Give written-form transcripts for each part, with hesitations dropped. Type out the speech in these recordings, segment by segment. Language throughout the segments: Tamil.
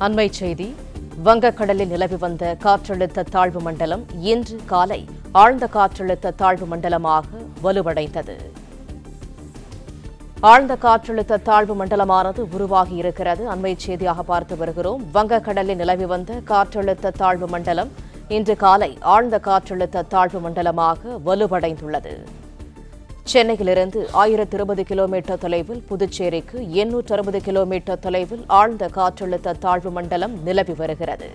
அண்மைச் செய்தி. வங்கக்கடலில் நிலவி வந்த காற்றழுத்த தாழ்வு மண்டலம் இன்று காலை ஆழ்ந்த காற்றழுத்த தாழ்வு மண்டலமாக வலுவடைந்தது. ஆழ்ந்த காற்றழுத்த தாழ்வு மண்டலமானது உருவாகி இருக்கிறது. அண்மைச் செய்தியாக பார்த்து வருகிறோம். வங்கக்கடலில் நிலவி வந்த காற்றழுத்த தாழ்வு மண்டலம் இன்று காலை ஆழ்ந்த காற்றழுத்த தாழ்வு மண்டலமாக வலுவடைந்துள்ளது. சென்னையிலிருந்து 1020 கிலோமீட்டர் தொலைவில் புதுச்சேரிக்கு 860 கிலோமீட்டர் தொலைவில் ஆழ்ந்த காற்றழுத்த தாழ்வு மண்டலம் நிலவி வருகிறது.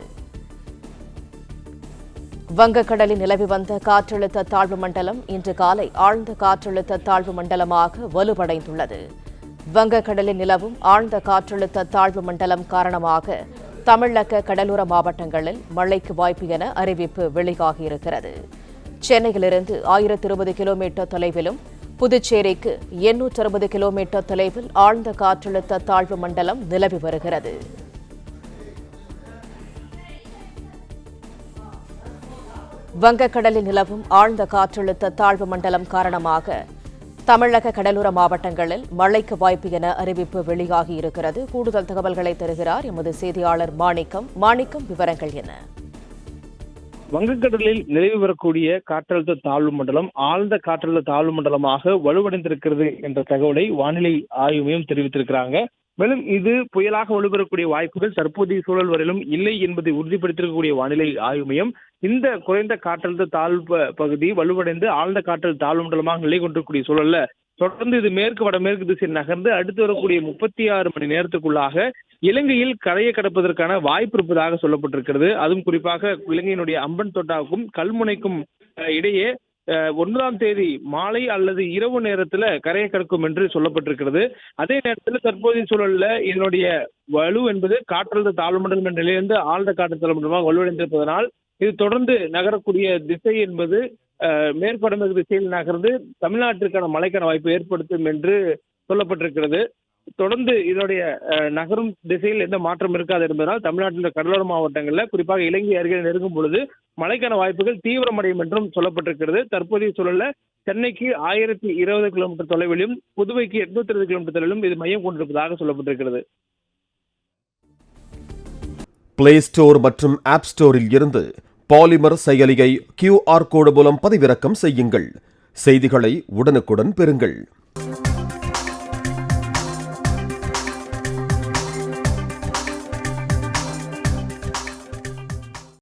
வங்கக்கடலில் நிலவி வந்த காற்றழுத்த தாழ்வு மண்டலம் இன்று காலை ஆழ்ந்த காற்றழுத்த தாழ்வு மண்டலமாக வலுவடைந்துள்ளது. வங்கக்கடலில் நிலவும் ஆழ்ந்த காற்றழுத்த தாழ்வு மண்டலம் காரணமாக தமிழக கடலோர மாவட்டங்களில் மழைக்கு வாய்ப்பு என அறிவிப்பு வெளியாகியிருக்கிறது. சென்னையிலிருந்து 1020 கிலோமீட்டர் தொலைவிலும் புதுச்சேரிக்கு 860 கிலோமீட்டர் தொலைவில் ஆழ்ந்த காற்றழுத்த தாழ்வு மண்டலம் நிலவி வருகிறது. வங்கக்கடலில் நிலவும் ஆழ்ந்த காற்றழுத்த தாழ்வு மண்டலம் காரணமாக தமிழக கடலோர மாவட்டங்களில் மழைக்கு வாய்ப்பு என அறிவிப்பு வெளியாகியிருக்கிறது. கூடுதல் தகவல்களை தருகிறார் எமது செய்தியாளர் மாணிக்கம். விவரங்கள் என்ன? வங்கக்கடலில் நிலவி வரக்கூடிய காற்றழுத்த தாழ்வு மண்டலம் ஆழ்ந்த காற்றழுத்த தாழ்வு மண்டலமாக வலுவடைந்திருக்கிறது என்ற தகவலை வானிலை ஆய்வு மையம் தெரிவித்திருக்கிறாங்க. மேலும் இது புயலாக வலுப்பெறக்கூடிய வாய்ப்புகள் தற்போதைய சூழல் வரையிலும் இல்லை என்பதை உறுதிப்படுத்தியிருக்கக்கூடிய வானிலை ஆய்வு மையம் இந்த குறைந்த காற்றழுத்த தாழ்வு பகுதி வலுவடைந்து ஆழ்ந்த காற்றழுத்த தாழ்வு மண்டலமாக நிலை கொண்டிருக்கக்கூடிய சூழல்ல தொடர்ந்து இது மேற்கு வடமேற்கு திசையில் நகர்ந்து அடுத்து வரக்கூடிய 36 மணி நேரத்துக்குள்ளாக இலங்கையில் கரையை கடப்பதற்கான வாய்ப்பு இருப்பதாக சொல்லப்பட்டிருக்கிறது. அதுவும் குறிப்பாக இலங்கையினுடைய அம்பன் தோட்டாவுக்கும் கல்முனைக்கும் இடையே 1ஆம் தேதி மாலை அல்லது இரவு நேரத்தில் கரையை கடக்கும் என்று சொல்லப்பட்டிருக்கிறது. அதே நேரத்தில் தற்போதைய சூழல்ல இதனுடைய வலு என்பது காற்றழுத்த தாழ்வு மண்டலம் என்ற நிலையிலிருந்து ஆழ்ந்த காற்றழுத்த தாழ்வு மண்டலமாக வலுவடைந்திருப்பதனால் இது தொடர்ந்து நகரக்கூடிய திசை என்பது மேற்கு வடமேற்கு திசையில் நகர்ந்து தமிழ்நாட்டிற்கான மழைக்கான வாய்ப்பு ஏற்படுத்தும் என்று சொல்லப்பட்டிருக்கிறது. தொடர்ந்து இதனுடைய நகரும் திசையில் எந்த மாற்றம் இருக்காது என்பதனால் தமிழ்நாட்டில் கடலோர மாவட்டங்களில் குறிப்பாக இலங்கை அருகே நெருங்கும் பொழுது மழைக்கான வாய்ப்புகள் தீவிரமடையும் என்றும் சொல்லப்பட்டிருக்கிறது. தற்போதைய சூழல்ல சென்னைக்கு 1020 கிலோமீட்டர் தொலைவிலும் புதுவைக்கு 820 கிலோமீட்டர் தொலைவிலும் இது மையம் கொண்டிருப்பதாக சொல்லப்பட்டிருக்கிறது. பிளே ஸ்டோர் மற்றும் ஆப் ஸ்டோரில் இருந்து பாலிமர் செயலியை QR கோடு மூலம் பதிவிறக்கம் செய்யுங்கள். செய்திகளை உடனுக்குடன் பெறுங்கள்.